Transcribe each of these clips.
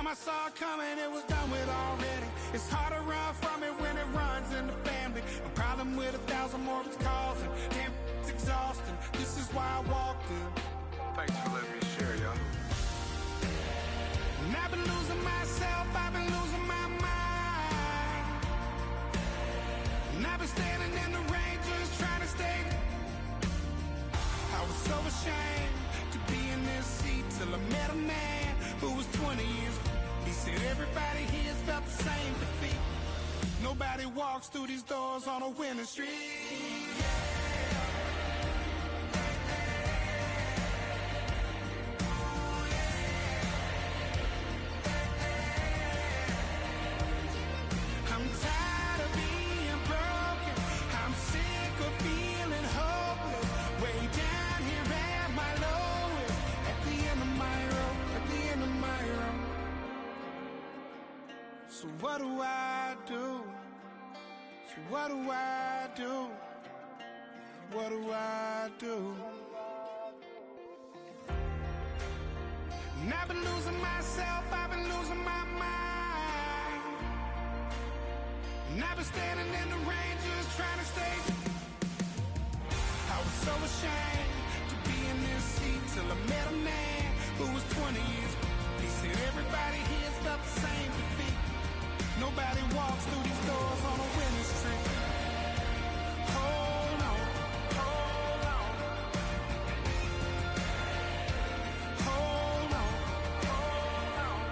time I saw it coming, it was done with already. It's hard to run from it when it runs in the family. A problem with 1,000 more it's causing. Damn, it's exhausting. This is why I walked in. Thanks for letting me share, y'all. And I've been losing myself, I've been losing my mind. And I've been standing in the rain just trying to stay. I was so ashamed to be in this seat till I met a man who was 20 years. He said everybody here's felt the same defeat. Nobody walks through these doors on a winning streak. I'm tired of being broken. I'm sick of feeling hopeless. Way down here at my lowest. At the end of my road. At the end of my road. So what do I do? So what do I do? What do I do? And I've been losing myself, I've been losing my mind. And I've been standing in the rain just trying to stay. I was so ashamed to be in this seat till I met a man who was 20 years. He said everybody here's felt the same defeat. Nobody walks through these doors on a winning streak. Hold on, hold on. Hold on, hold on.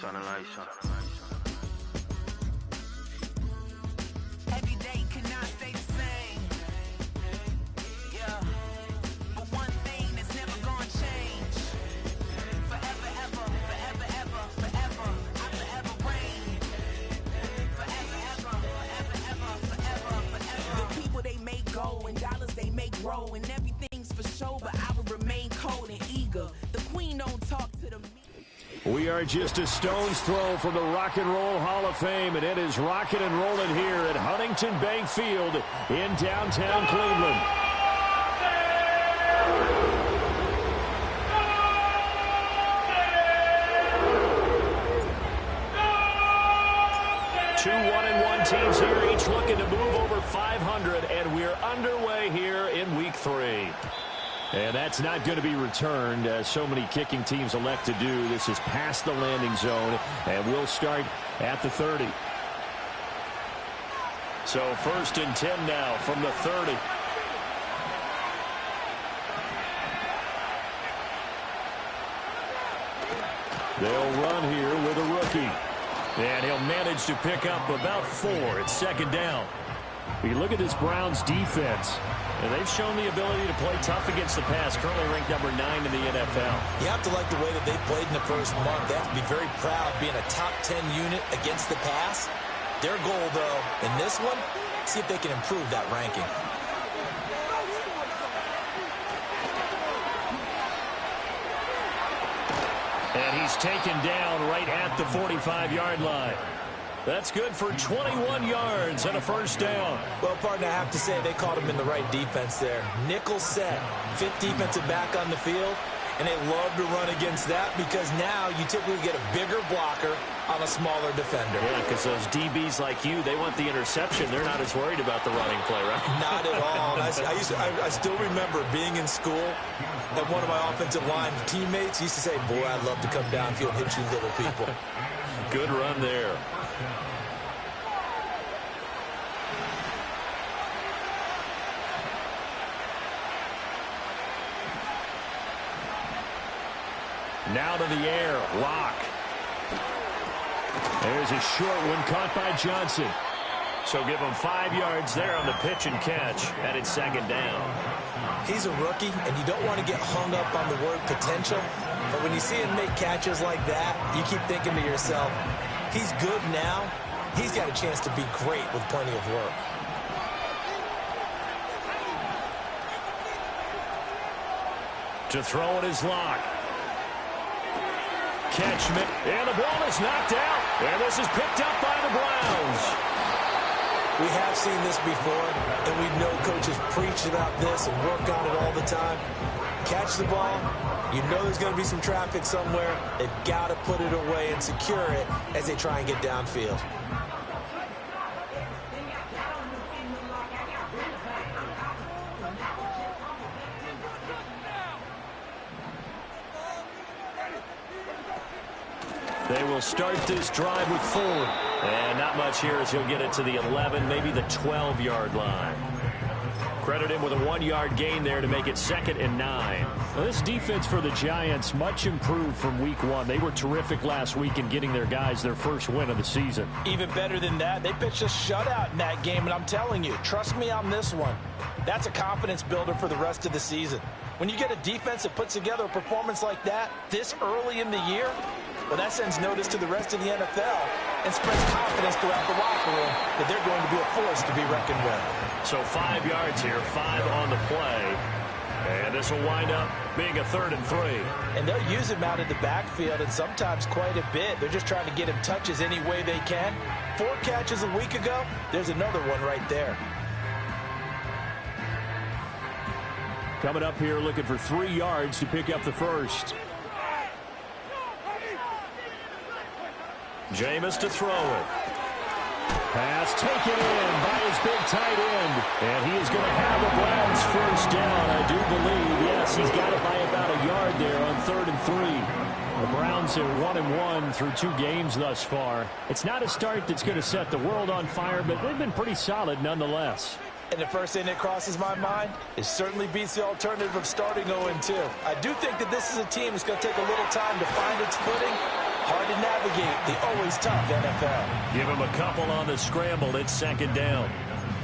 Sun and light, sun. Every day cannot stay the same. Yeah. But one thing that's never gonna change. Forever, ever, forever, ever, forever. I forever reign. Forever, ever, forever, ever, forever, forever. The people they make go and dollars they make grow and everything's for show, but I will remain cold and eager. The queen don't talk to the. We are just a stone's throw from the Rock and Roll Hall of Fame, and it is rocking and rolling here at Huntington Bank Field in downtown Cleveland. Two 1-1 teams here, each looking to move over 500, and we're underway here in Week 3. And that's not going to be returned, as so many kicking teams elect to do. This is past the landing zone, and we'll start at the 30. So 1st and 10 now from the 30. They'll run here with a rookie. And he'll manage to pick up about 4 at 2nd down. You look at this Browns defense, and they've shown the ability to play tough against the pass, currently ranked number 9 in the NFL. You have to like the way that they've played in the first month. They have to be very proud being a top 10 unit against the pass. Their goal, though, in this one, see if they can improve that ranking. And he's taken down right at the 45-yard line. That's good for 21 yards and a 1st down. Well, partner, I have to say they caught him in the right defense there. Nickel set, 5th defensive back on the field, and they love to run against that because now you typically get a bigger blocker on a smaller defender. Yeah, because those DBs like you, they want the interception. They're not as worried about the running play, right? Not at all. I still remember being in school, and one of my offensive line teammates used to say, boy, I'd love to come downfield and hit you little people. Good run there. Now to the air, Lock. There's a short one caught by Johnson. So give him 5 yards there on the pitch and catch, and it's 2nd down. He's a rookie, and you don't want to get hung up on the word potential, but when you see him make catches like that, you keep thinking to yourself, he's good now, he's got a chance to be great with plenty of work. To throw it is Locke. Gmen, and the ball is knocked out. And this is picked up by the Browns. We have seen this before, and we know coaches preach about this and work on it all the time. Catch the ball. You know there's going to be some traffic somewhere. They've got to put it away and secure it as they try and get downfield. They will start this drive with Ford. And not much here as he'll get it to the 11, maybe the 12-yard line. Credit him with a 1-yard gain there to make it 2nd and 9. Well, this defense for the Giants much improved from week 1. They were terrific last week in getting their guys their first win of the season. Even better than that, they pitched a shutout in that game, and I'm telling you, trust me on this one. That's a confidence builder for the rest of the season. When you get a defense that puts together a performance like that this early in the year, well, that sends notice to the rest of the NFL and spreads confidence throughout the locker room that they're going to be a force to be reckoned with. So 5 yards here, 5 on the play. And this will wind up being a 3rd and 3. And they'll use him out of the backfield, and sometimes quite a bit. They're just trying to get him touches any way they can. 4 catches a week ago, there's another one right there. Coming up here looking for 3 yards to pick up the first. Jameis to throw it. Pass taken in by his big tight end. And he is going to have the Browns first down, I do believe. Yes, he's got it by about a yard there on 3rd and 3. The Browns are 1-1 through 2 games thus far. It's not a start that's going to set the world on fire, but they've been pretty solid nonetheless. And the first thing that crosses my mind is certainly beats the alternative of starting 0-2. I do think that this is a team that's going to take a little time to find its footing. Hard to navigate the always tough NFL. Give him a couple on the scramble. It's 2nd down.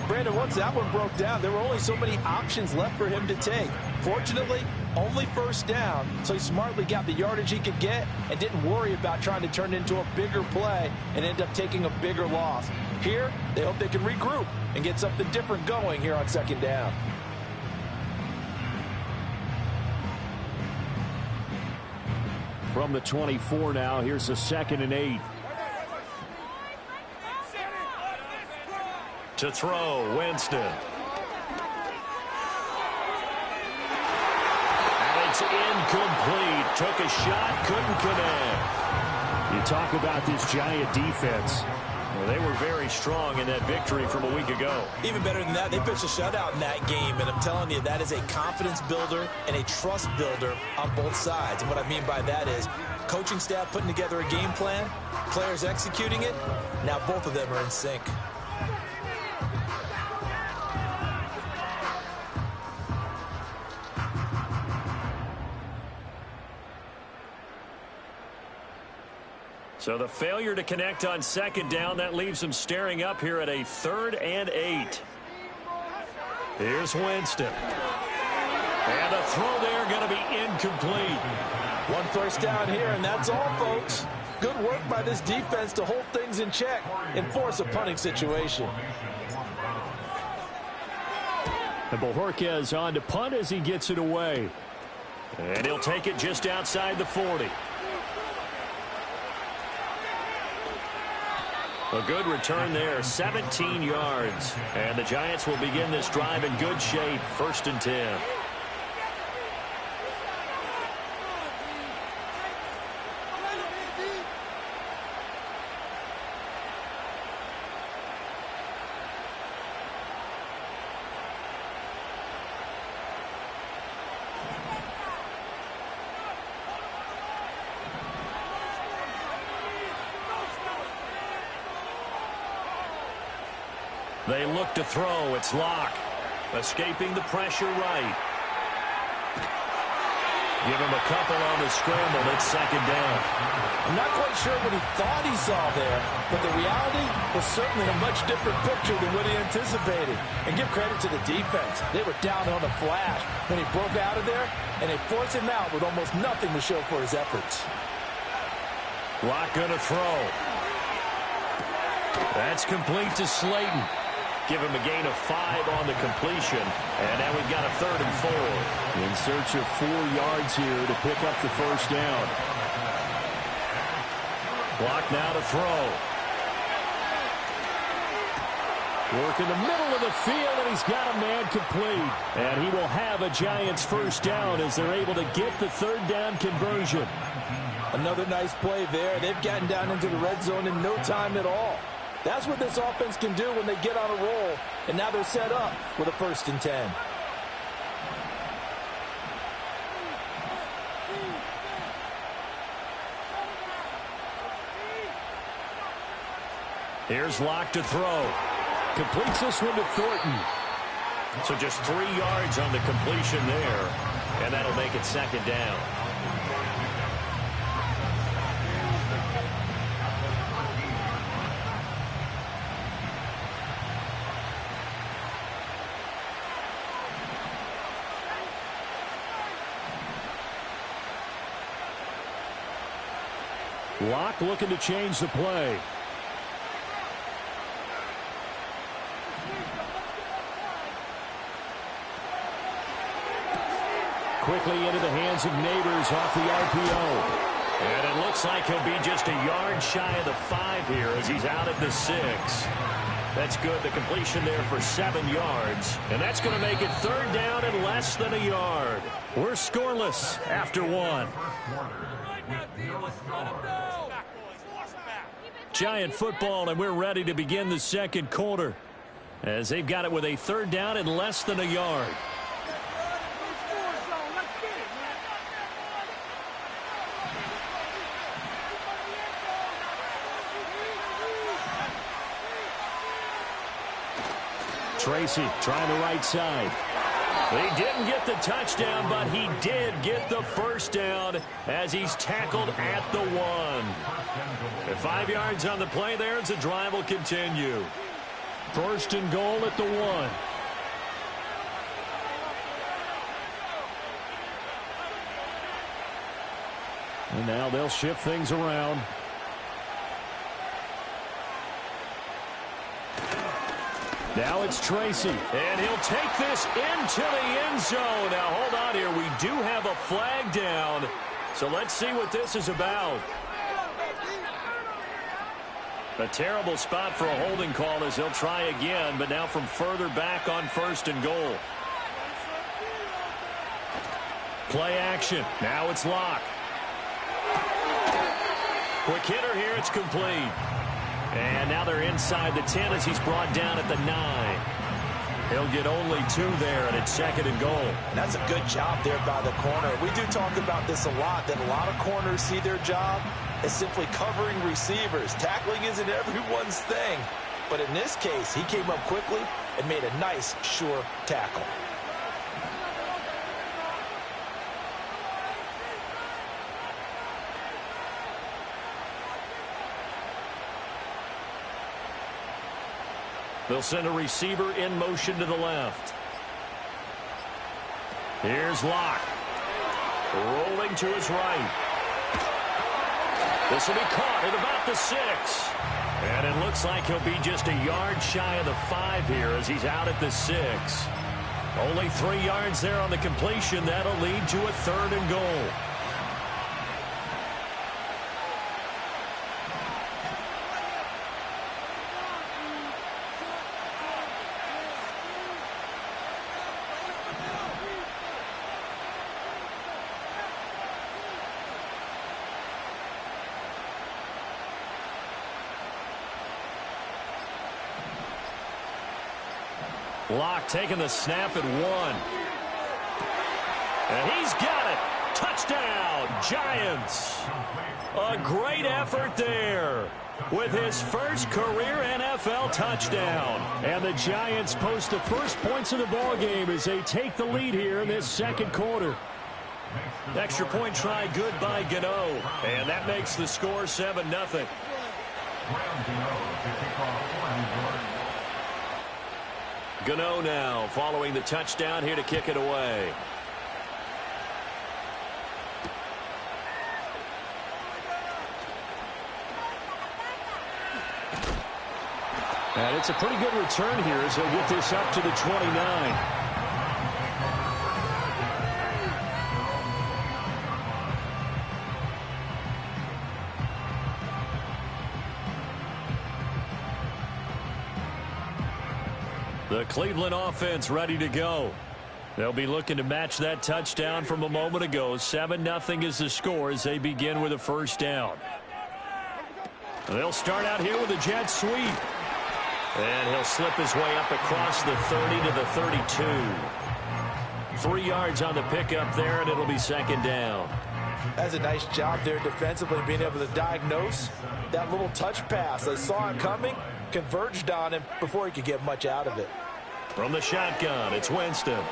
Brandon, once that one broke down, there were only so many options left for him to take. Fortunately, only first down, so he smartly got the yardage he could get and didn't worry about trying to turn it into a bigger play and end up taking a bigger loss. Here, they hope they can regroup and get something different going here on 2nd down. From the 24 now, here's the 2nd and 8. To throw, Winston. And it's incomplete. Took a shot, couldn't connect. You talk about this Giant defense. Well, they were very strong in that victory from a week ago. Even better than that, they pitched a shutout in that game, and I'm telling you, that is a confidence builder and a trust builder on both sides. And what I mean by that is coaching staff putting together a game plan, players executing it. Now both of them are in sync. So the failure to connect on 2nd down, that leaves them staring up here at a 3rd and 8. Here's Winston. And the throw there going to be incomplete. 1 first down here, and that's all, folks. Good work by this defense to hold things in check and force a punting situation. And Bojorquez on to punt as he gets it away. And he'll take it just outside the 40. A good return there, 17 yards. And the Giants will begin this drive in good shape, 1st and 10. They look to throw. It's Locke. Escaping the pressure right. Give him a couple on the scramble. It's 2nd down. I'm not quite sure what he thought he saw there, but the reality was certainly a much different picture than what he anticipated. And give credit to the defense. They were down on the flash when he broke out of there, and they forced him out with almost nothing to show for his efforts. Locke going to throw. That's complete to Slayton. Give him a gain of 5 on the completion. And now we've got a 3rd and 4. In search of 4 yards here to pick up the first down. Block now to throw. Work in the middle of the field, and he's got a man complete. And he will have a Giants first down as they're able to get the 3rd down conversion. Another nice play there. They've gotten down into the red zone in no time at all. That's what this offense can do when they get on a roll. And now they're set up with a 1st and 10. Here's Locke to throw. Completes this one to Thornton. So just 3 yards on the completion there. And that'll make it 2nd down. Locke looking to change the play. Quickly into the hands of Neighbors off the RPO. And it looks like he'll be just a yard shy of the 5 here as he's out at the 6. That's good. The completion there for 7 yards. And that's going to make it 3rd down and less than a yard. We're scoreless after 1. Giant football, and we're ready to begin the 2nd quarter as they've got it with a 3rd down and less than a yard. Tracy trying the right side. He didn't get the touchdown, but he did get the first down as he's tackled at the 1. And 5 yards on the play there as the drive will continue. 1st and goal at the 1. And now they'll shift things around. Now it's Tracy, and he'll take this into the end zone. Now, hold on here. We do have a flag down, so let's see what this is about. A terrible spot for a holding call as they'll try again, but now from further back on 1st and goal. Play action. Now it's Locke. Quick hitter here. It's complete. And now they're inside the 10 as he's brought down at the 9. He'll get only 2 there, and it's 2nd and goal. And that's a good job there by the corner. We do talk about this a lot, that a lot of corners see their job as simply covering receivers. Tackling isn't everyone's thing. But in this case, he came up quickly and made a nice, sure tackle. They'll send a receiver in motion to the left. Here's Locke. Rolling to his right. This will be caught at about the 6. And it looks like he'll be just a yard shy of the 5 here as he's out at the 6. Only 3 yards there on the completion. That'll lead to a 3rd and goal. Locke taking the snap at 1. And he's got it. Touchdown, Giants. A great effort there with his first career NFL touchdown. And the Giants post the first points of the ballgame as they take the lead here in this 2nd quarter. Extra point try good by Gmen. And that makes the score 7-0. Gmen now following the touchdown here to kick it away. And it's a pretty good return here as they'll get this up to the 29. The Cleveland offense ready to go. They'll be looking to match that touchdown from a moment ago. 7-0 is the score as they begin with a first down. They'll start out here with a jet sweep. And he'll slip his way up across the 30 to the 32. 3 yards on the pickup there, and it'll be second down. That's a nice job there defensively, being able to diagnose that little touch pass. They saw it coming, converged on him before he could get much out of it. From the shotgun, it's Winston.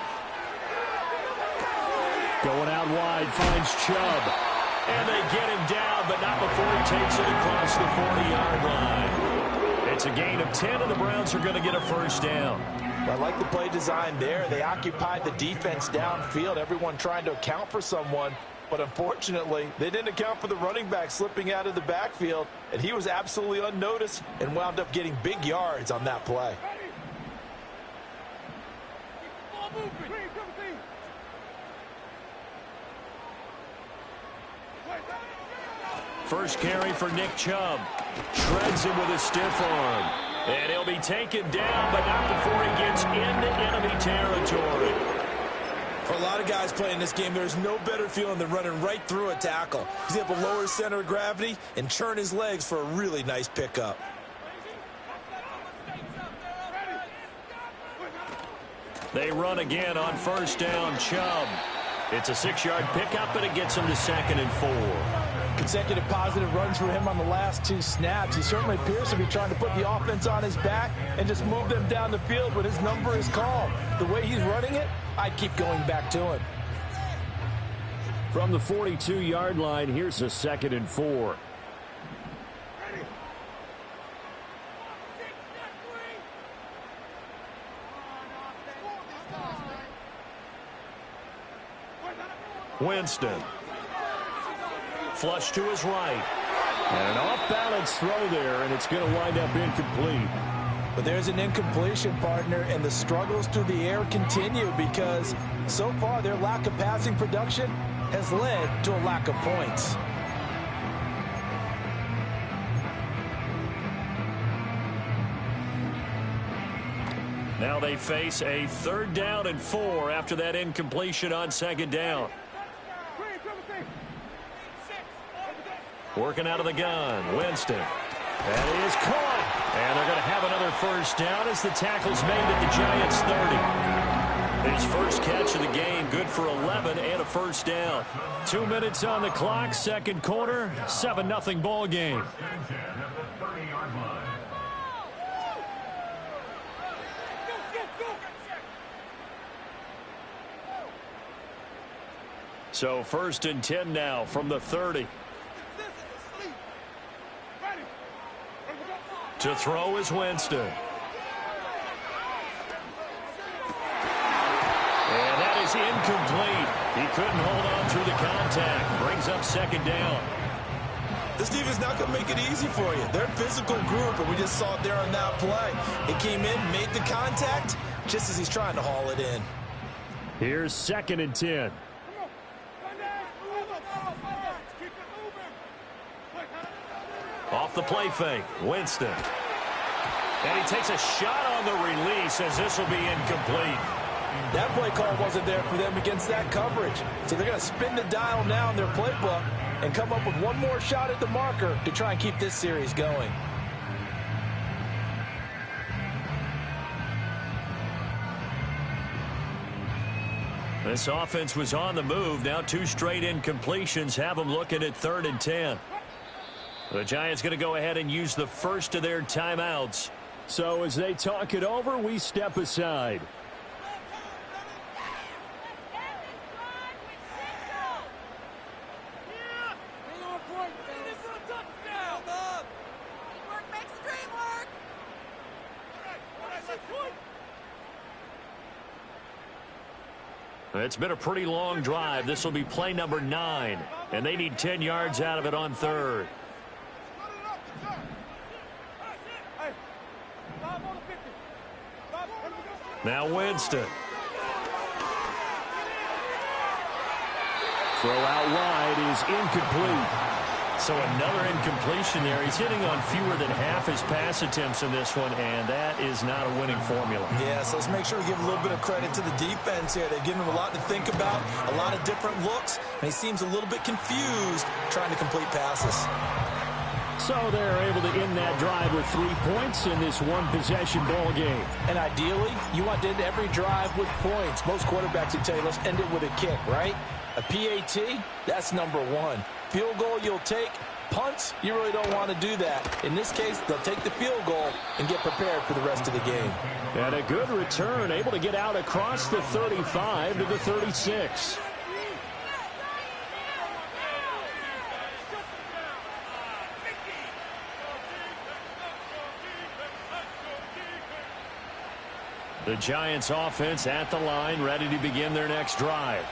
Going out wide, finds Chubb. And they get him down, but not before he takes it across the 40-yard line. It's a gain of 10, and the Browns are going to get a first down. I like the play design there. They occupied the defense downfield, everyone trying to account for someone. But unfortunately, they didn't account for the running back slipping out of the backfield, and he was absolutely unnoticed and wound up getting big yards on that play. First carry for Nick Chubb. Shreds him with a stiff arm. And he'll be taken down, but not before he gets into enemy territory. For a lot of guys playing this game, there's no better feeling than running right through a tackle. He's able to lower his center of gravity and churn his legs for a really nice pickup. They run again on first down, Chubb. It's a 6-yard pickup, and it gets him to 2nd and 4. Consecutive positive runs for him on the last 2 snaps. He certainly appears to be trying to put the offense on his back and just move them down the field when his number is called. The way he's running it, I'd keep going back to him. From the 42-yard line, here's a 2nd and 4. Winston. Flush to his right. And an off-balance throw there, and it's going to wind up incomplete. But there's an incompletion, partner, and the struggles through the air continue because so far their lack of passing production has led to a lack of points. Now they face a 3rd down and 4 after that incompletion on 2nd down. Working out of the gun, Winston. That is caught. And they're going to have another first down as the tackle's made at the Giants' 30. His first catch of the game, good for 11 and a first down. 2 minutes on the clock, 2nd quarter, 7-0 ball game. So 1st and 10 now from the 30. To throw is Winston. And that is incomplete. He couldn't hold on through the contact. Brings up 2nd down. This defense not going to make it easy for you. They're a physical group, and we just saw it there on that play. He came in, made the contact, just as he's trying to haul it in. Here's 2nd and 10. Off the play fake, Winston. And he takes a shot on the release as this will be incomplete. That play call wasn't there for them against that coverage. So they're going to spin the dial now in their playbook and come up with one more shot at the marker to try and keep this series going. This offense was on the move. Now 2 straight incompletions have them looking at 3rd and 10. The Giants going to go ahead and use the first of their timeouts. So as they talk it over, we step aside. It's been a pretty long drive. This will be play number 9, and they need 10 yards out of it on 3rd. Now Winston. Throw out wide is incomplete. So another incompletion there. He's hitting on fewer than half his pass attempts in this one, and that is not a winning formula. Yeah, so let's make sure we give a little bit of credit to the defense here. They're giving him a lot to think about, a lot of different looks, and he seems a little bit confused trying to complete passes. So they're able to end that drive with 3 points in this one-possession ball game. And ideally, you want to end every drive with points. Most quarterbacks would tell you, let's end it with a kick, right? A PAT, that's number one. Field goal you'll take. Punts, you really don't want to do that. In this case, they'll take the field goal and get prepared for the rest of the game. And a good return, able to get out across the 35 to the 36. The Giants offense at the line, ready to begin their next drive.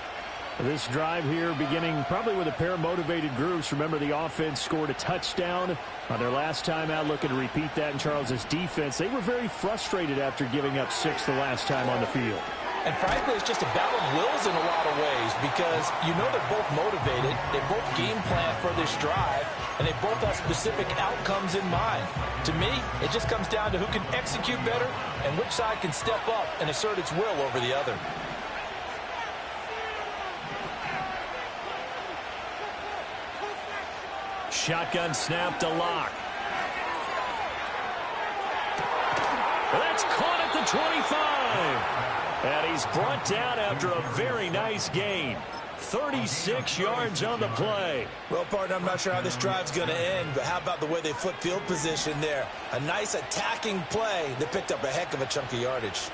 This drive here beginning probably with a pair of motivated groups. Remember, the offense scored a touchdown on their last time out. Looking to repeat that in Charles's defense. They were very frustrated after giving up 6 the last time on the field. And frankly, it's just a battle of wills in a lot of ways because you know they're both motivated. They both game plan for this drive, and they both have specific outcomes in mind. To me, it just comes down to who can execute better and which side can step up and assert its will over the other. Shotgun snap to Locke. That's caught at the 25. And he's brought down after a very nice gain. 36 yards on the play. Well, partner, I'm not sure how this drive's going to end, but how about the way they flip field position there? A nice attacking play that picked up a heck of a chunk of yardage.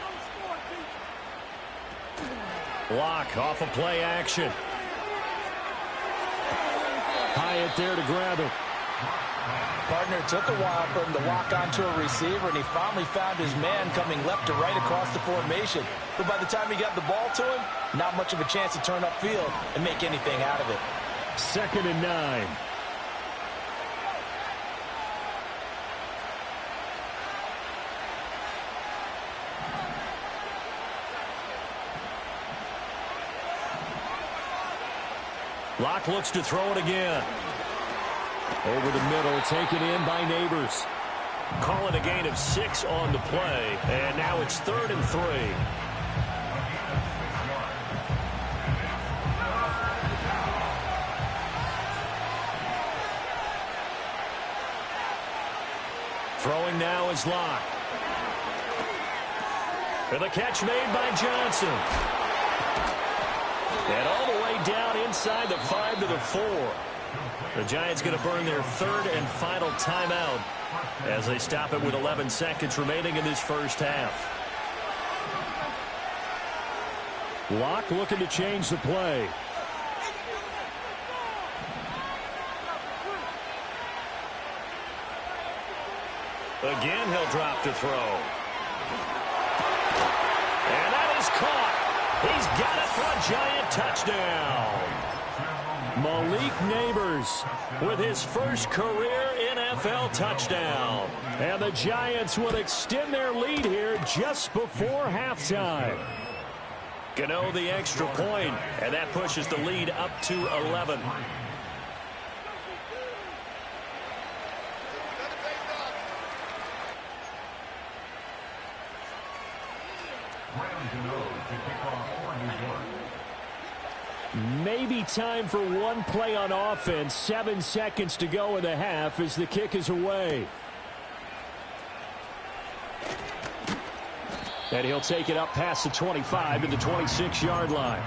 Locke off of play action. Hyatt there to grab it. Partner, it took a while for him to lock onto a receiver, and he finally found his man coming left to right across the formation. But by the time he got the ball to him, not much of a chance to turn upfield and make anything out of it. 2nd and 9. Locke looks to throw it again. Over the middle, taken in by Neighbors. Call it a gain of 6 on the play, and now it's 3rd and 3. Throwing now is Locke. And the catch made by Johnson. And all the way down inside the 5 to the 4. The Giants going to burn their 3rd and final timeout as they stop it with 11 seconds remaining in this first half. Locke looking to change the play. Again, he'll drop to throw. And that is caught. He's got it for a Giant touchdown. Malik Neighbors with his first career NFL touchdown. And the Giants will extend their lead here just before halftime. Gano the extra point, and that pushes the lead up to 11. Maybe time for one play on offense. 7 seconds to go in the half as the kick is away. And he'll take it up past the 25 to the 26-yard line.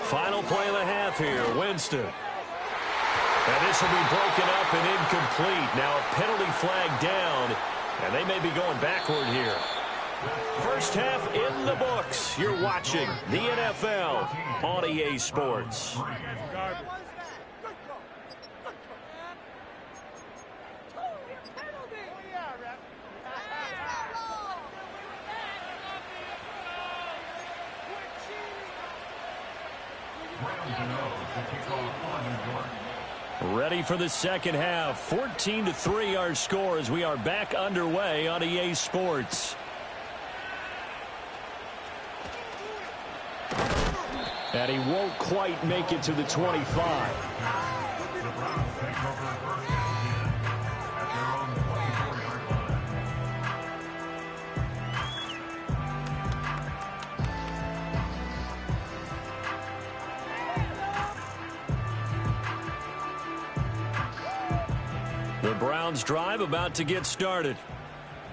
Final play of the half here, Winston. And this will be broken up and incomplete. Now a penalty flag down, and they may be going backward here. First half in the books. You're watching the NFL on EA Sports. Ready for the second half. 14-3 our score as we are back underway on EA Sports. And he won't quite make it to the 25. The Browns drive about to get started.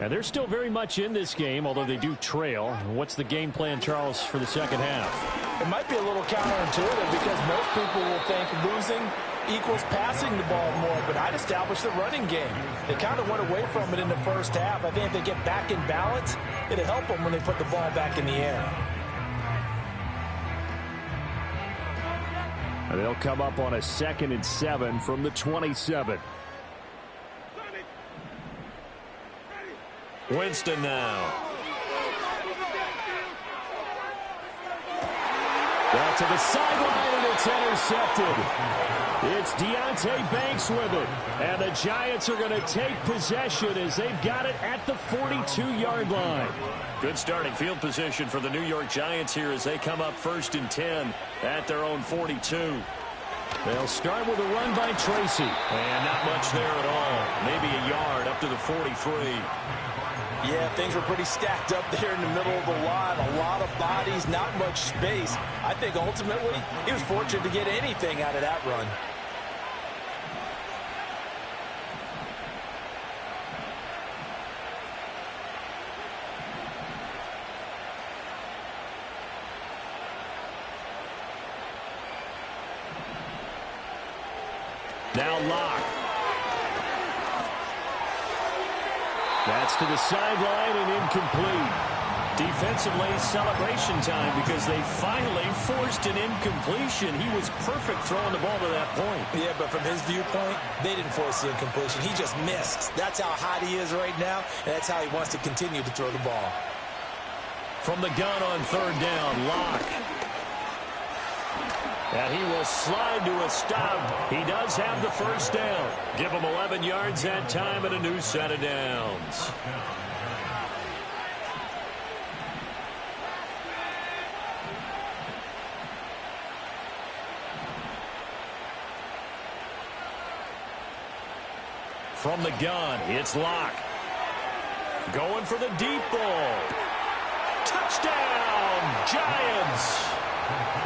And they're still very much in this game, although they do trail. What's the game plan, Charles, for the second half? It might be a little counterintuitive because most people will think losing equals passing the ball more, but I'd establish the running game. They kind of went away from it in the first half. I think if they get back in balance, it'll help them when they put the ball back in the air. And they'll come up on a 2nd and 7 from the 27. Winston now. Back to the sideline, and it's intercepted. It's Deonte Banks with it. And the Giants are going to take possession as they've got it at the 42-yard line. Good starting field position for the New York Giants here as they come up 1st and 10 at their own 42. They'll start with a run by Tracy. And not much there at all. Maybe a yard up to the 43. Yeah, things were pretty stacked up there in the middle of the line. A lot of bodies, not much space. I think ultimately he was fortunate to get anything out of that run. Now Locke. That's to the sideline and incomplete. Defensively, celebration time because they finally forced an incompletion. He was perfect throwing the ball to that point. Yeah, but from his viewpoint, they didn't force the incompletion. He just missed. That's how hot he is right now, and that's how he wants to continue to throw the ball. From the gun on 3rd down, Locke. And he will slide to a stop. He does have the 1st down. Give him 11 yards that time and a new set of downs. From the gun, it's Locke. Going for the deep ball. Touchdown, Giants!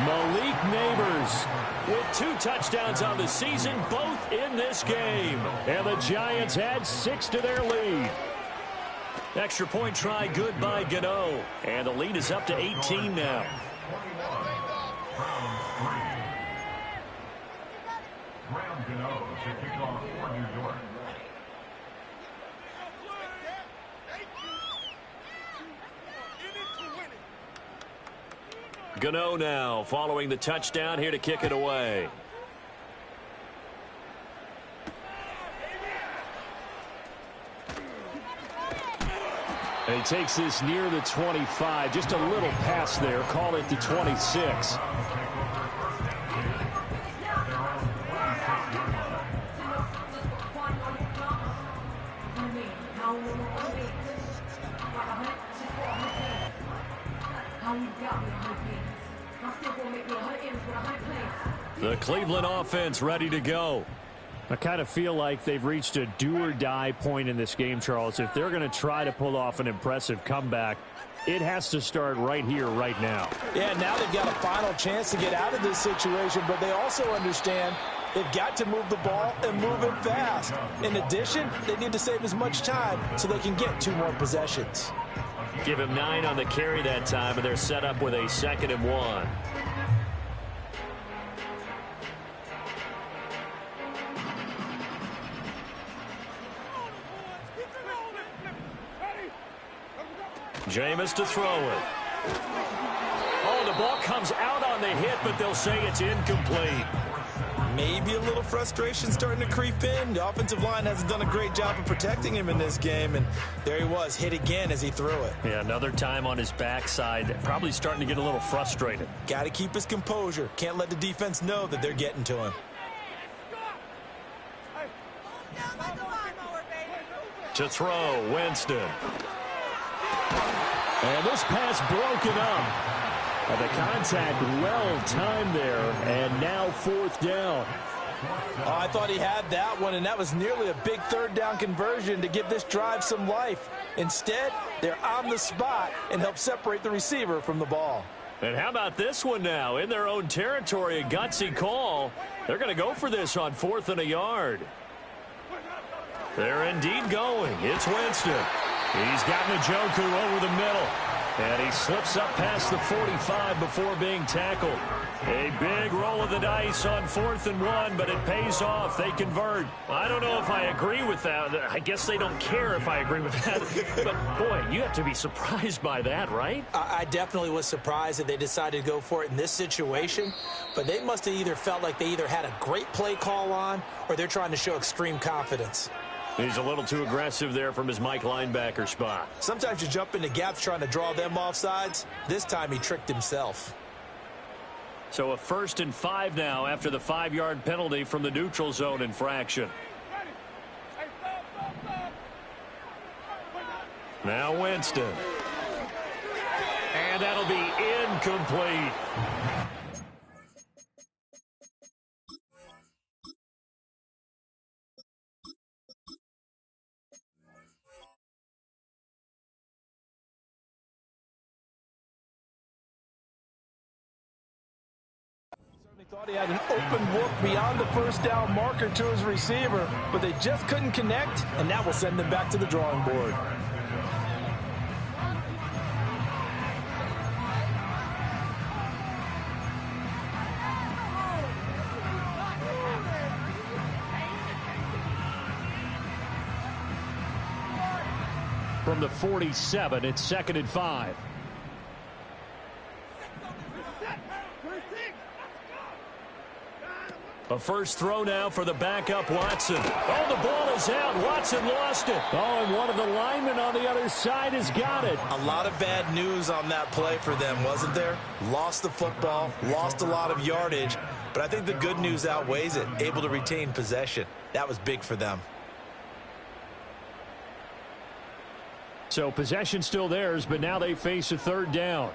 Malik Neighbors with 2 touchdowns on the season, both in this game. And the Giants add 6 to their lead. Extra point try good by Gano. And the lead is up to 18 now. Gano now following the touchdown here to kick it away. And he takes this near the 25. Just a little pass there. Call it the 26. The Cleveland offense ready to go. I kind of feel like they've reached a do-or-die point in this game, Charles. If they're going to try to pull off an impressive comeback, it has to start right here, right now. Yeah, now they've got a final chance to get out of this situation, but they also understand they've got to move the ball and move it fast. In addition, they need to save as much time so they can get 2 more possessions. Give him 9 on the carry that time, and they're set up with a 2nd and 1. Jameis to throw it. Oh, the ball comes out on the hit, but they'll say it's incomplete. Maybe a little frustration starting to creep in. The offensive line hasn't done a great job of protecting him in this game, and there he was, hit again as he threw it. Yeah, another time on his backside, probably starting to get a little frustrated. Got to keep his composure. Can't let the defense know that they're getting to him. To throw, Winston. And this pass broken up. And the contact well timed there, and now 4th down. Oh, I thought he had that one, and that was nearly a big 3rd down conversion to give this drive some life. Instead, they're on the spot and help separate the receiver from the ball. And how about this one now? In their own territory, a gutsy call. They're going to go for this on 4th and a yard. They're indeed going. It's Winston. He's got Njoku over the middle. And he slips up past the 45 before being tackled. A big roll of the dice on 4th and 1, but it pays off. They convert. I don't know if I agree with that. I guess they don't care if I agree with that. But, boy, you have to be surprised by that, right? I definitely was surprised that they decided to go for it in this situation. But they must have either felt like they either had a great play call on or they're trying to show extreme confidence. He's a little too aggressive there from his Mike linebacker spot. Sometimes you jump into gaps trying to draw them off sides. This time he tricked himself. So a 1st and 5 now after the 5-yard penalty from the neutral zone infraction. Now Winston. And that'll be incomplete. Thought he had an open look beyond the 1st down marker to his receiver, but they just couldn't connect, and that will send them back to the drawing board. From the 47, it's 2nd and 5. A first throw now for the backup Watson. Oh, the ball is out. Watson lost it. Oh, and one of the linemen on the other side has got it. A lot of bad news on that play for them, wasn't there? Lost the football, lost a lot of yardage, but I think the good news outweighs it. Able to retain possession. That was big for them. So possession still theirs, but now they face a 3rd down.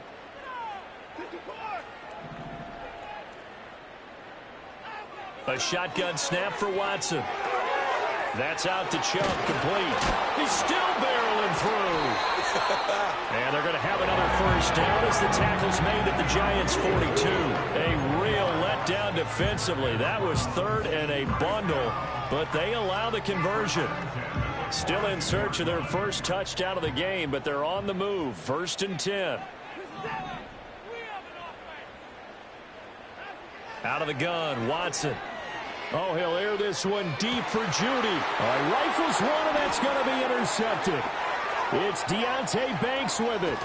A shotgun snap for Watson. That's out to Chubb, complete. He's still barreling through. And they're going to have another 1st down as the tackle's made at the Giants' 42. A real letdown defensively. That was 3rd and a bundle, but they allow the conversion. Still in search of their first touchdown of the game, but they're on the move. 1st and 10. Out of the gun, Watson. Oh, he'll air this one deep for Judy. Rifles one, and that's going to be intercepted. It's Deontay Banks with it.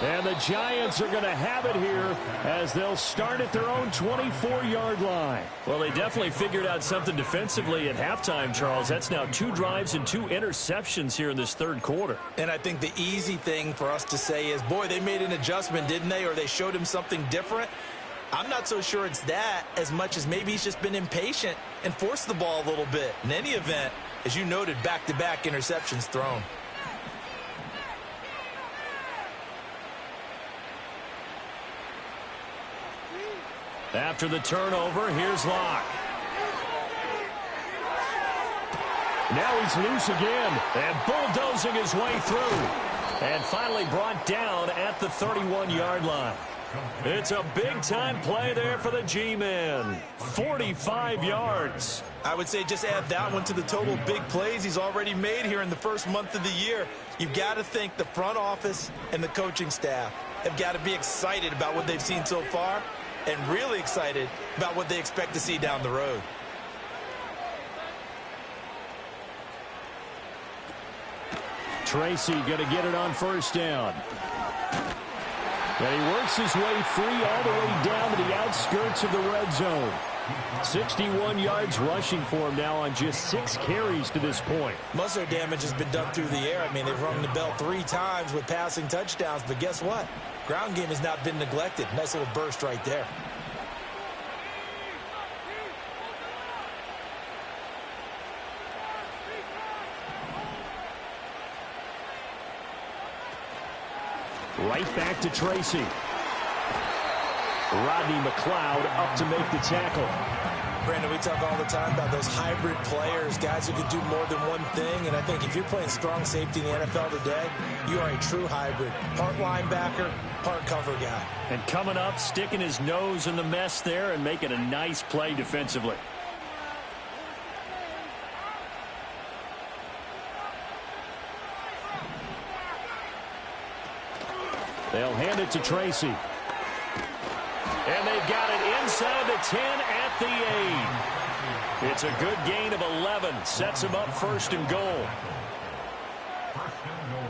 And the Giants are going to have it here as they'll start at their own 24-yard line. Well, they definitely figured out something defensively at halftime, Charles. That's now 2 drives and 2 interceptions here in this 3rd quarter. And I think the easy thing for us to say is, boy, they made an adjustment, didn't they? Or they showed him something different. I'm not so sure it's that as much as maybe he's just been impatient and forced the ball a little bit. In any event, as you noted, back-to-back interceptions thrown. After the turnover, here's Locke. Now he's loose again and bulldozing his way through. And finally brought down at the 31-yard line. It's a big-time play there for the G-Men. 45 yards. I would say just add that one to the total big plays he's already made here in the first month of the year. You've got to think the front office and the coaching staff have got to be excited about what they've seen so far and really excited about what they expect to see down the road. Tracy going to get it on 1st down. And he works his way free all the way down to the outskirts of the red zone. 61 yards rushing for him now on just 6 carries to this point. Most of their damage has been done through the air. I mean, they've rung the bell 3 times with passing touchdowns, but guess what? Ground game has not been neglected. Nice little burst right there. Right back to Tracy. Rodney McLeod up to make the tackle. Brandon, we talk all the time about those hybrid players, guys who can do more than one thing, and I think if you're playing strong safety in the NFL today, you are a true hybrid. Part linebacker, part cover guy. And coming up, sticking his nose in the mess there and making a nice play defensively. They'll hand it to Tracy. And they've got it inside the 10 at the 8. It's a good gain of 11. Sets him up 1st and goal. First and goal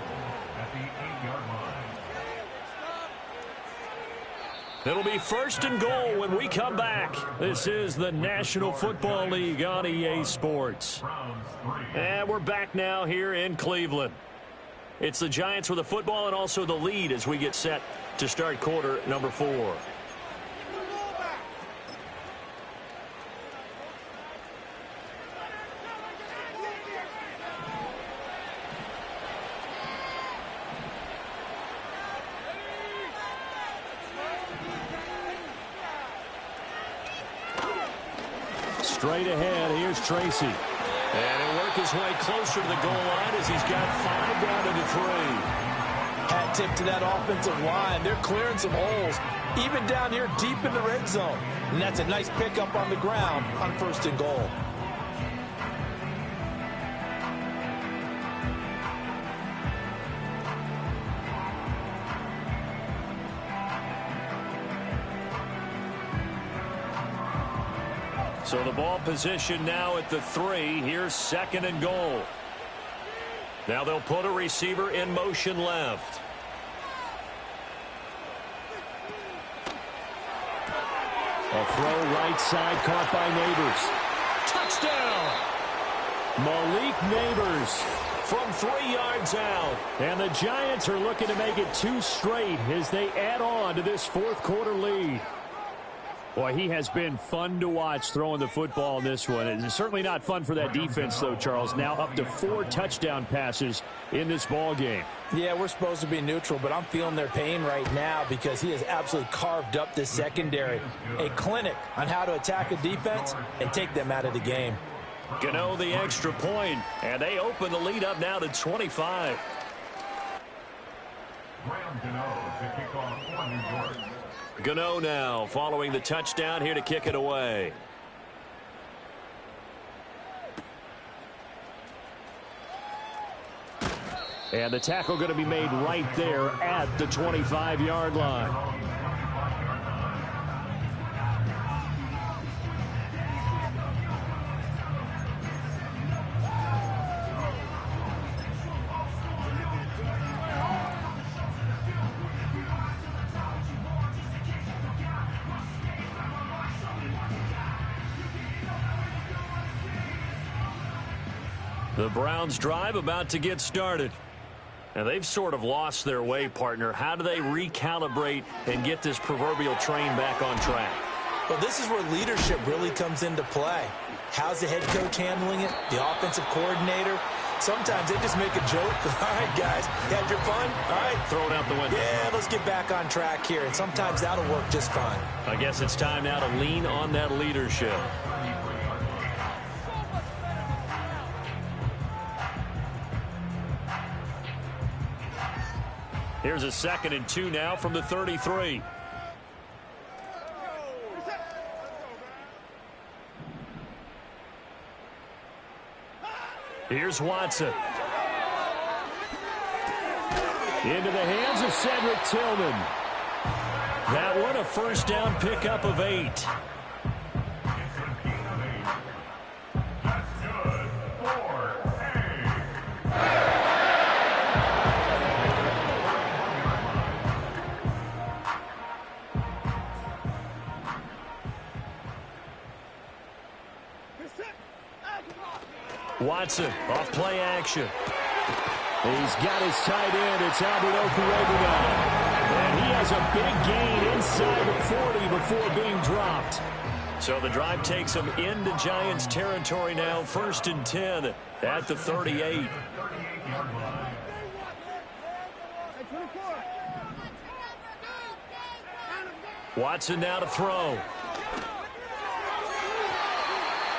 at the 8-yard line. It'll be 1st and goal when we come back. This is the National Football League on EA Sports. And we're back now here in Cleveland. It's the Giants with the football and also the lead as we get set to start quarter number 4. Straight ahead, here's Tracy. And he'll work his way closer to the goal line as he's got 5 down to the 3. Hat tip to that offensive line. They're clearing some holes, even down here deep in the red zone. And that's a nice pickup on the ground on 1st and goal. So the ball position now at the 3. Here's 2nd and goal. Now they'll put a receiver in motion left. A throw right side caught by Neighbors. Touchdown! Malik Neighbors from 3 yards out. And the Giants are looking to make it 2 straight as they add on to this 4th quarter lead. Boy, he has been fun to watch throwing the football in this one. It's certainly not fun for that defense, though, Charles. Now up to 4 touchdown passes in this ball game. Yeah, we're supposed to be neutral, but I'm feeling their pain right now because he has absolutely carved up this secondary. A clinic on how to attack a defense and take them out of the game. Gano the extra point, and they open the lead up now to 25. Graham Gano to kick off for New York. Gano now following the touchdown here to kick it away. And the tackle going to be made right there at the 25-yard line. The Browns drive about to get started. And they've sort of lost their way, partner. How do they recalibrate and get this proverbial train back on track? Well, this is where leadership really comes into play. How's the head coach handling it? The offensive coordinator? Sometimes they just make a joke. All right, guys, you had your fun? All right. Throw it out the window. Yeah, let's get back on track here. And sometimes that'll work just fine. I guess it's time now to lean on that leadership. Here's a 2nd and 2 now from the 33. Here's Watson. Into the hands of Cedric Tillman. That one a 1st down pickup of 8. Watson off play action. He's got his tight end. It's Alberto Correa now. And he has a big gain inside the 40 before being dropped. So the drive takes him into Giants territory now. 1st and 10 at the 38. Watson now to throw.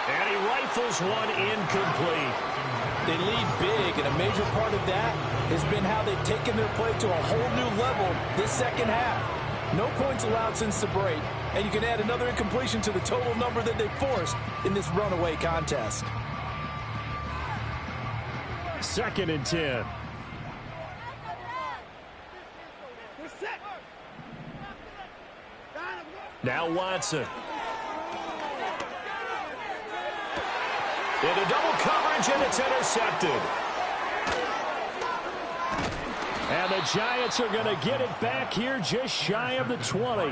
And he rifles one incomplete. They lead big, and a major part of that has been how they've taken their play to a whole new level this second half. No points allowed since the break, and you can add another incompletion to the total number that they forced in this runaway contest. 2nd and 10. Now Watson. Into double coverage, and it's intercepted. And the Giants are going to get it back here just shy of the 20.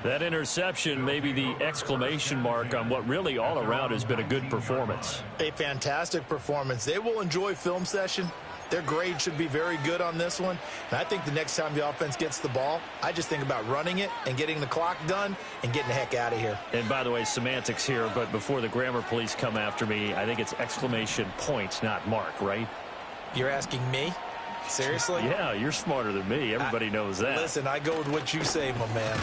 That interception may be the exclamation mark on what really all around has been a good performance. A fantastic performance. They will enjoy film session. Their grade should be very good on this one. And I think the next time the offense gets the ball, I just think about running it and getting the clock done and getting the heck out of here. And by the way, semantics here, but before the grammar police come after me, I think it's exclamation point, not mark, right? You're asking me? Seriously? Yeah, you're smarter than me. Everybody knows that. Listen, I go with what you say, my man.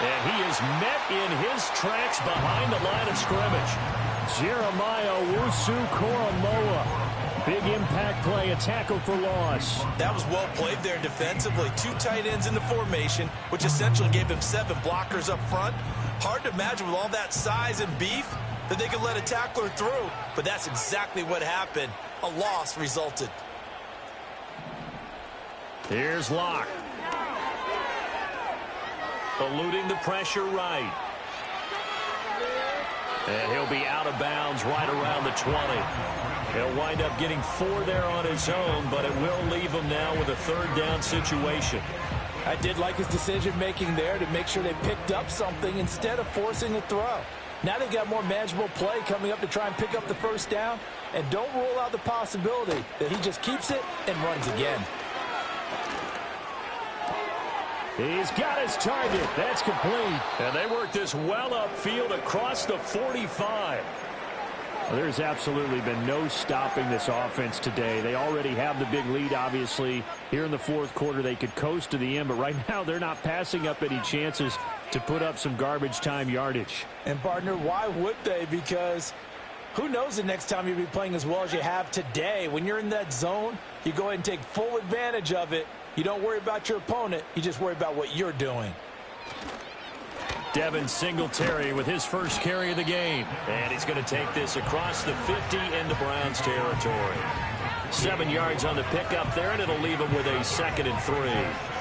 And he is met in his tracks behind the line of scrimmage. Jeremiah Owusu-Koramoah. Big impact play, a tackle for loss. That was well played there defensively. 2 tight ends in the formation, which essentially gave him 7 blockers up front. Hard to imagine with all that size and beef that they could let a tackler through, but that's exactly what happened. A loss resulted. Here's Locke. Eluding the pressure right. And he'll be out of bounds right around the 20. He'll wind up getting 4 there on his own, but it will leave him now with a 3rd down situation. I did like his decision-making there to make sure they picked up something instead of forcing a throw. Now they got more manageable play coming up to try and pick up the 1st down, and don't rule out the possibility that he just keeps it and runs again. He's got his target. That's complete. And they work this well upfield across the 45. Well, there's absolutely been no stopping this offense today. They already have the big lead, obviously. Here in the 4th quarter, they could coast to the end, but right now they're not passing up any chances to put up some garbage time yardage. And, partner, why would they? Because who knows the next time you'll be playing as well as you have today. When you're in that zone, you go ahead and take full advantage of it. You don't worry about your opponent. You just worry about what you're doing. Devin Singletary with his first carry of the game. And he's going to take this across the 50 into Browns territory. 7 yards on the pickup there, and it'll leave him with a 2nd and 3.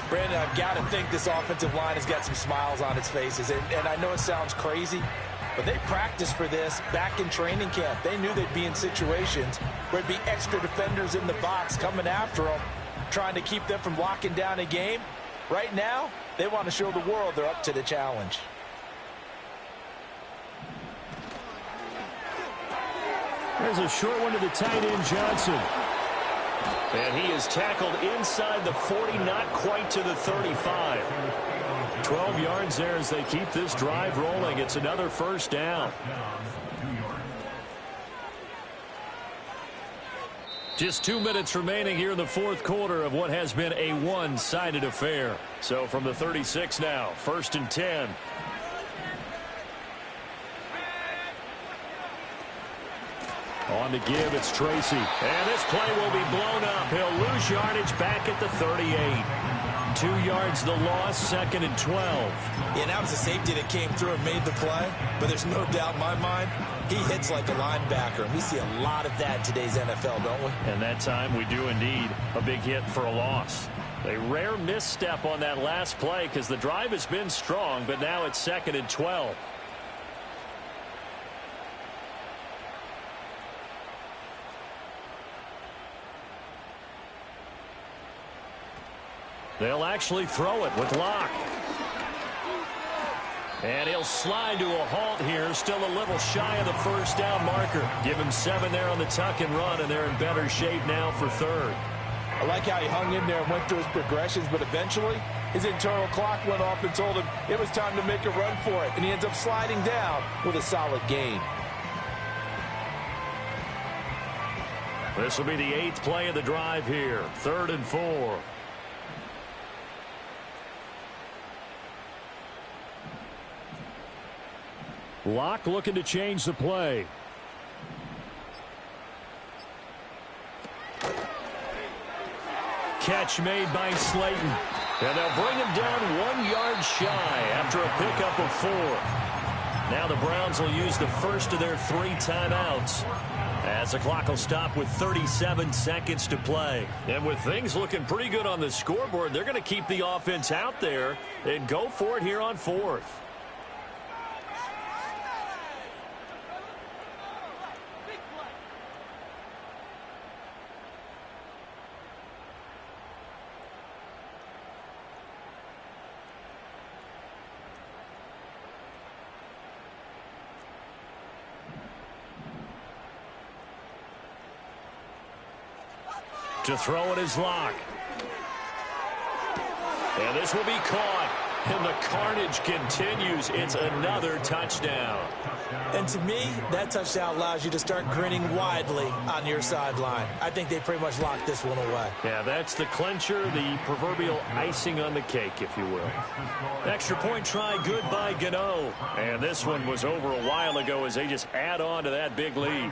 Brandon, I've got to think this offensive line has got some smiles on its faces. And I know it sounds crazy, but they practiced for this back in training camp. They knew they'd be in situations where there'd be extra defenders in the box coming after them, trying to keep them from locking down a game. Right now, they want to show the world they're up to the challenge. There's a short one to the tight end, Johnson. And he is tackled inside the 40, not quite to the 35. 12 yards there as they keep this drive rolling. It's another 1st down. Just 2 minutes remaining here in the 4th quarter of what has been a one-sided affair. So from the 36 now, 1st and 10. On the give, it's Tracy. And this play will be blown up. He'll lose yardage back at the 38. 2 yards the loss, 2nd and 12. Yeah, that was a safety that came through and made the play. But there's no doubt in my mind, he hits like a linebacker. And we see a lot of that in today's NFL, don't we? And that time we do indeed. A big hit for a loss. A rare misstep on that last play because the drive has been strong, but now it's 2nd and 12. They'll actually throw it with Locke. And he'll slide to a halt here, still a little shy of the first down marker. Give him 7 there on the tuck and run, and they're in better shape now for third. I like how he hung in there and went through his progressions, but eventually his internal clock went off and told him it was time to make a run for it, and he ends up sliding down with a solid gain. This will be the 8th play of the drive here, 3rd and 4. Locke looking to change the play. Catch made by Slayton. And they'll bring him down 1 yard shy after a pickup of 4. Now the Browns will use the first of their 3 timeouts, as the clock will stop with 37 seconds to play. And with things looking pretty good on the scoreboard, they're going to keep the offense out there and go for it here on 4th. To throw it is Locke. And this will be caught. And the carnage continues. It's another touchdown. And to me, that touchdown allows you to start grinning widely on your sideline. I think they pretty much locked this one away. Yeah, that's the clincher, the proverbial icing on the cake, if you will. Extra point try good by Gmen. And this one was over a while ago as they just add on to that big lead.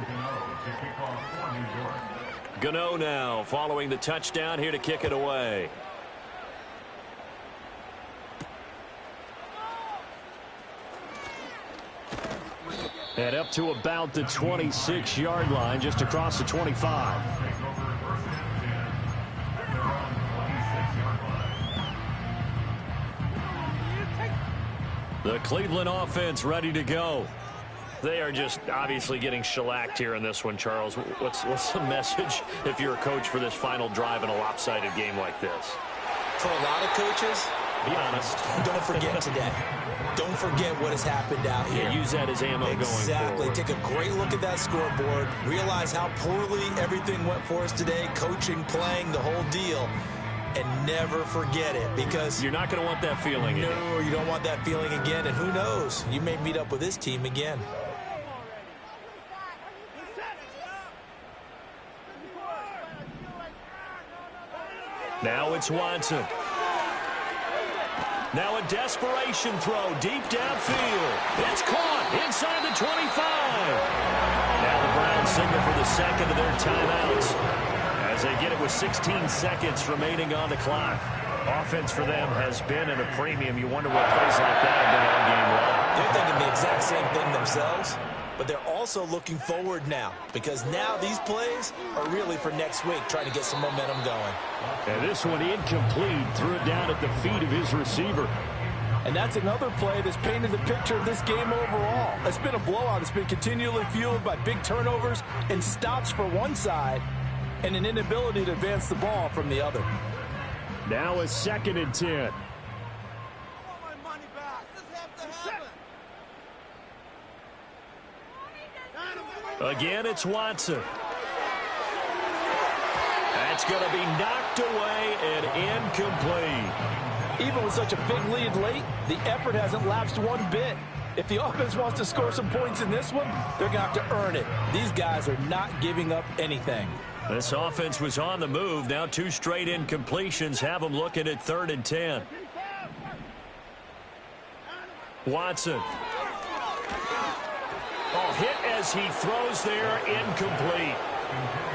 Gmen now following the touchdown here to kick it away. And up to about the 26-yard line, just across the 25. The Cleveland offense ready to go. They are just obviously getting shellacked here in this one, Charles. What's the message if you're a coach for this final drive in a lopsided game like this? For a lot of coaches, be honest. Don't forget today. Don't forget what has happened out here. Yeah, use that as ammo going forward. Exactly. Take a great look at that scoreboard. Realize how poorly everything went for us today. Coaching, playing, the whole deal. And never forget it, because you're not going to want that feeling again. No, you don't want that feeling again. And who knows? You may meet up with this team again. Now it's Watson. Now a desperation throw deep downfield. It's caught inside the 25. Now the Browns signal for the second of their timeouts as they get it with 16 seconds remaining on the clock. Offense for them has been at a premium. You wonder what plays like that have been all game long. They're thinking the exact same thing themselves, but they're also looking forward now, because now these plays are really for next week, trying to get some momentum going. And this one incomplete. Threw it down at the feet of his receiver. And that's another play that's painted the picture of this game overall. It's been a blowout. It's been continually fueled by big turnovers and stops for one side and an inability to advance the ball from the other. Now a 2nd and 10. Again, it's Watson. That's going to be knocked away and incomplete. Even with such a big lead late, the effort hasn't lapsed one bit. If the offense wants to score some points in this one, they're going to have to earn it. These guys are not giving up anything. This offense was on the move. Now 2 straight incompletions have them looking at 3rd and 10. Watson. Oh, hit as he throws there, incomplete.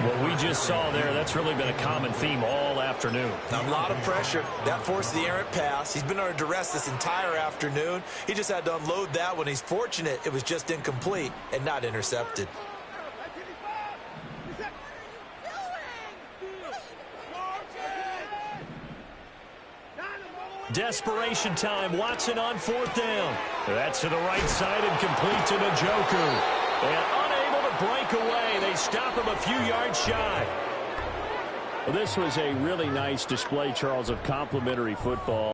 What we just saw there, that's really been a common theme all afternoon. A lot of pressure. That forced the errant pass. He's been under duress this entire afternoon. He just had to unload that one. He's fortunate it was just incomplete and not intercepted. Desperation time. Watson on 4th down. That's to the right side and complete to Njoku. And unable to break away. They stop him a few yards shy. Well, this was a really nice display, Charles, of complimentary football.